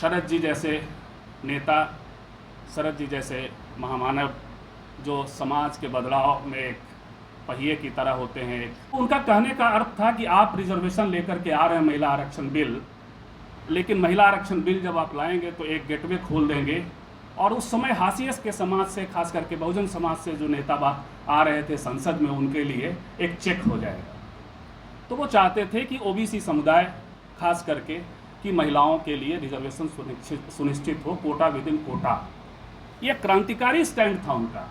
शरद जी जैसे नेता, शरद जी जैसे महामानव जो समाज के बदलाव में एक पहिए की तरह होते हैं। उनका कहने का अर्थ था कि आप रिजर्वेशन लेकर के आ रहे हैं महिला आरक्षण बिल, लेकिन महिला आरक्षण बिल जब आप लाएंगे तो एक गेटवे खोल देंगे और उस समय हाशिए के समाज से, खास करके बहुजन समाज से जो नेता आ रहे थे संसद में, उनके लिए एक चेक हो जाएगा। तो वो चाहते थे कि ओबीसी समुदाय खास करके कि महिलाओं के लिए रिजर्वेशन सुनिश्चित हो, कोटा विद इन कोटा। ये क्रांतिकारी स्टैंड था उनका।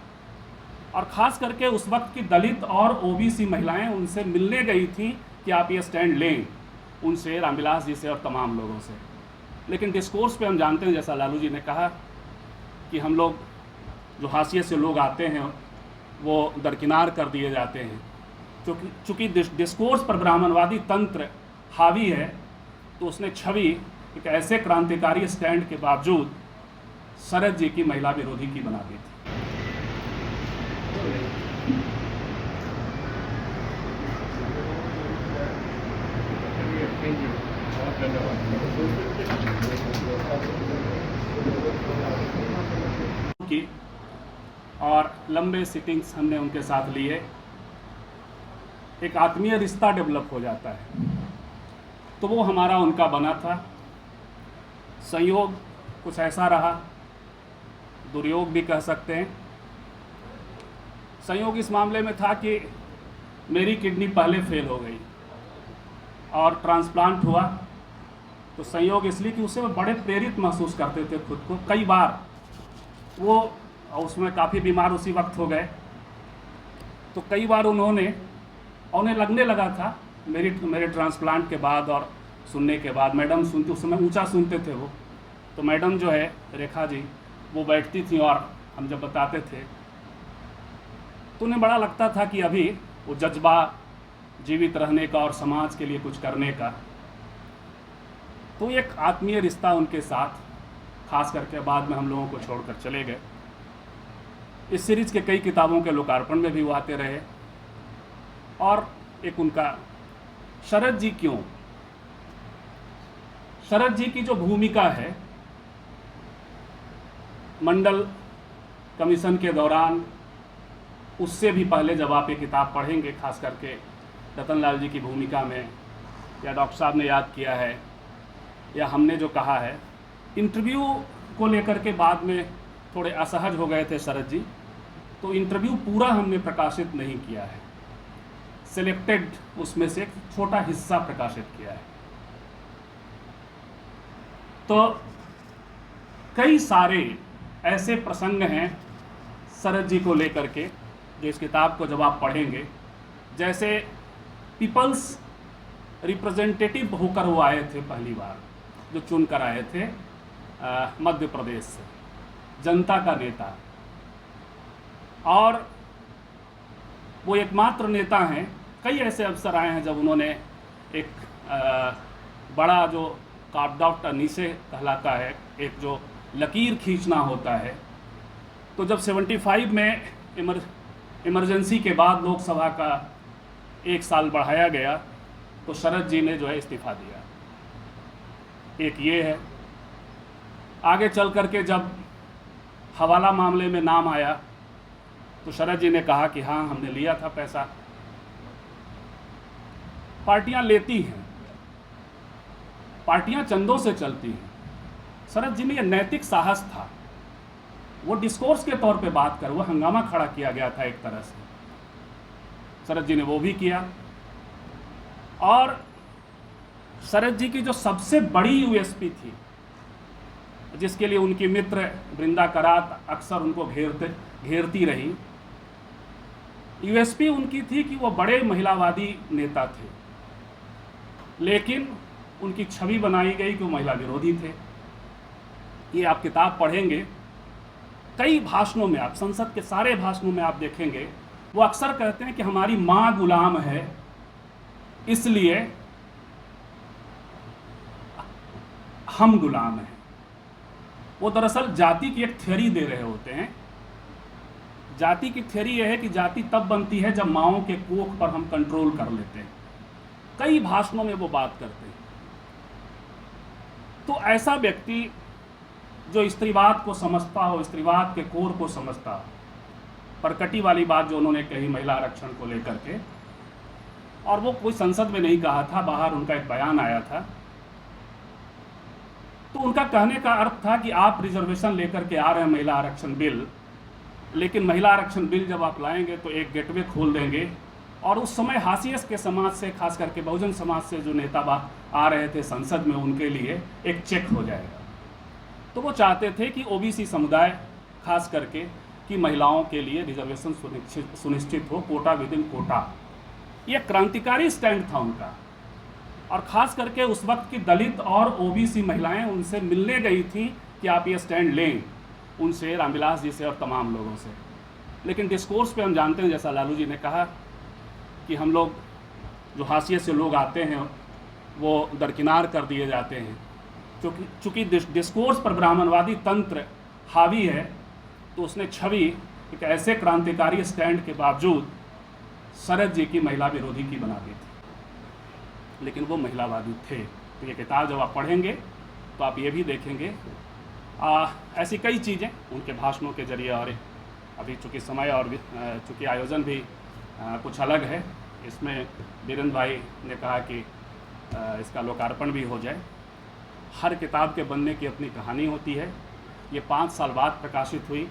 और ख़ास करके उस वक्त की दलित और ओबीसी महिलाएं उनसे मिलने गई थी कि आप ये स्टैंड लें, उनसे, रामविलास जी से और तमाम लोगों से। लेकिन डिस्कोर्स पे हम जानते हैं, जैसा लालू जी ने कहा, कि हम लोग जो हाशिए से लोग आते हैं वो दरकिनार कर दिए जाते हैं। चूँकि डिस्कोर्स पर ब्राह्मणवादी तंत्र हावी है, तो उसने छवि एक ऐसे क्रांतिकारी स्टैंड के बावजूद शरद जी की महिला विरोधी की बना दी थी। और लंबे सिटिंग्स हमने उनके साथ लिए, एक आत्मीय रिश्ता डेवलप हो जाता है। तो वो हमारा उनका बना था। संयोग कुछ ऐसा रहा, दुर्योग भी कह सकते हैं। संयोग इस मामले में था कि मेरी किडनी पहले फेल हो गई और ट्रांसप्लांट हुआ। तो संयोग इसलिए कि उससे वो बड़े प्रेरित महसूस करते थे खुद को। कई बार वो उसमें काफ़ी बीमार उसी वक्त हो गए, तो कई बार उन्हें लगने लगा था मेरे ट्रांसप्लांट के बाद और सुनने के बाद। मैडम सुनती, उस समय ऊंचा सुनते थे वो, तो मैडम जो है रेखा जी, वो बैठती थी और हम जब बताते थे तो उन्हें बड़ा लगता था कि अभी वो जज्बा जीवित रहने का और समाज के लिए कुछ करने का। तो एक आत्मीय रिश्ता उनके साथ, खास करके बाद में हम लोगों को छोड़कर चले गए। इस सीरीज के कई किताबों के लोकार्पण में भी वो आते रहे। और एक उनका शरद जी क्यों, शरद जी की जो भूमिका है मंडल कमीशन के दौरान, उससे भी पहले जब आप ये किताब पढ़ेंगे, खास करके रतनलाल जी की भूमिका में, या डॉक्टर साहब ने याद किया है, या हमने जो कहा है, इंटरव्यू को लेकर के बाद में थोड़े असहज हो गए थे शरद जी, तो इंटरव्यू पूरा हमने प्रकाशित नहीं किया है, सिलेक्टेड उसमें से एक छोटा हिस्सा प्रकाशित किया है। तो कई सारे ऐसे प्रसंग हैं शरद जी को लेकर के, जो इस किताब को जब आप पढ़ेंगे, जैसे पीपल्स रिप्रेजेंटेटिव होकर वो आए थे पहली बार, जो चुन कर आए थे मध्य प्रदेश से, जनता का नेता। और वो एकमात्र नेता हैं, कई ऐसे अवसर आए हैं जब उन्होंने एक बड़ा जो कार्व्ड आउट नीचे कहलाता है, एक जो लकीर खींचना होता है। तो जब 75 में इमरजेंसी के बाद लोकसभा का 1 साल बढ़ाया गया, तो शरद जी ने जो है इस्तीफा दिया। एक ये है। आगे चल करके जब हवाला मामले में नाम आया, तो शरद जी ने कहा कि हाँ, हमने लिया था पैसा। पार्टियां लेती हैं, पार्टियां चंदों से चलती हैं। शरद जी में यह नैतिक साहस था। वो डिस्कोर्स के तौर पे बात कर, वो हंगामा खड़ा किया गया था एक तरह से, शरद जी ने वो भी किया। और शरद जी की जो सबसे बड़ी यूएसपी थी, जिसके लिए उनकी मित्र वृंदा करात अक्सर उनको घेरती रही, यूएसपी उनकी थी कि वो बड़े महिलावादी नेता थे, लेकिन उनकी छवि बनाई गई कि वो महिला विरोधी थे। ये आप किताब पढ़ेंगे, कई भाषणों में, आप संसद के सारे भाषणों में आप देखेंगे, वो अक्सर कहते हैं कि हमारी माँ गुलाम है, इसलिए हम गुलाम हैं। वो दरअसल जाति की एक थ्योरी दे रहे होते हैं। जाति की थ्योरी यह है कि जाति तब बनती है जब माओं के कोख पर हम कंट्रोल कर लेते हैं। कई भाषणों में वो बात करते हैं। तो ऐसा व्यक्ति जो स्त्रीवाद को समझता हो, स्त्रीवाद के कोर को समझता हो, प्रकटी वाली बात जो उन्होंने कही महिला आरक्षण को लेकर के, और वो कोई संसद में नहीं कहा था, बाहर उनका एक बयान आया था। तो उनका कहने का अर्थ था कि आप रिजर्वेशन लेकर के आ रहे हैं महिला आरक्षण बिल, लेकिन महिला आरक्षण बिल जब आप लाएंगे तो एक गेटवे खोल देंगे, और उस समय हाशिए के समाज से, खास करके बहुजन समाज से जो नेता बात आ रहे थे संसद में, उनके लिए एक चेक हो जाएगा। तो वो चाहते थे कि ओबीसी समुदाय खास करके कि महिलाओं के लिए रिजर्वेशन सुनिश्चित हो, कोटा विद इन कोटा। ये क्रांतिकारी स्टैंड था उनका, और ख़ास करके उस वक्त की दलित और ओबीसी महिलाएं उनसे मिलने गई थी कि आप ये स्टैंड लें, उनसे, रामविलास जी से और तमाम लोगों से। लेकिन डिस्कोर्स पे हम जानते हैं, जैसा लालू जी ने कहा, कि हम लोग जो हाशिए से लोग आते हैं वो दरकिनार कर दिए जाते हैं। चूँकि डिस्कोर्स पर ब्राह्मणवादी तंत्र हावी है, तो उसने छवि एक ऐसे क्रांतिकारी स्टैंड के बावजूद शरद जी की महिला विरोधी की बना दी थी, लेकिन वो महिलावादी थे। तो ये किताब जब आप पढ़ेंगे तो आप ये भी देखेंगे ऐसी कई चीज़ें उनके भाषणों के जरिए, और अभी चूँकि समय और चूँकि आयोजन भी कुछ अलग है, इसमें बीरेंद्र भाई ने कहा कि इसका लोकार्पण भी हो जाए। हर किताब के बनने की अपनी कहानी होती है। ये 5 साल बाद प्रकाशित हुई।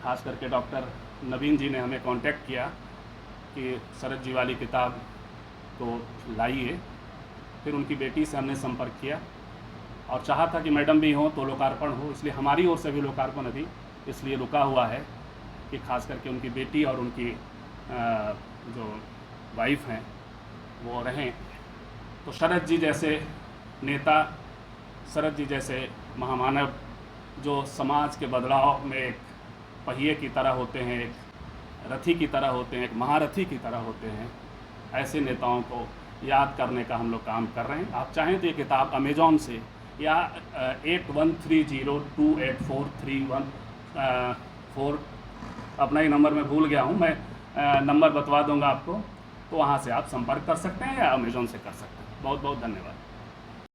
खास करके डॉक्टर नवीन जी ने हमें कांटेक्ट किया कि शरद जी वाली किताब तो लाइए। फिर उनकी बेटी से हमने संपर्क किया और चाहा था कि मैडम भी हों तो लोकार्पण हो, इसलिए हमारी ओर से भी लोकार्पण अभी इसलिए रुका हुआ है कि खास करके उनकी बेटी और उनकी जो वाइफ हैं वो रहें। तो शरद जी जैसे नेता, शरद जी जैसे महामानव जो समाज के बदलाव में एक पहिए की तरह होते हैं, एक रथी की तरह होते हैं, एक महारथी की तरह होते हैं, ऐसे नेताओं को याद करने का हम लोग काम कर रहे हैं। आप चाहें तो ये किताब अमेज़ॉन से या 8130284314 अपना ही नंबर मैं भूल गया हूँ, मैं नंबर बतवा दूंगा आपको, तो वहाँ से आप संपर्क कर सकते हैं या अमेज़ॉन से कर सकते हैं। बहुत बहुत धन्यवाद।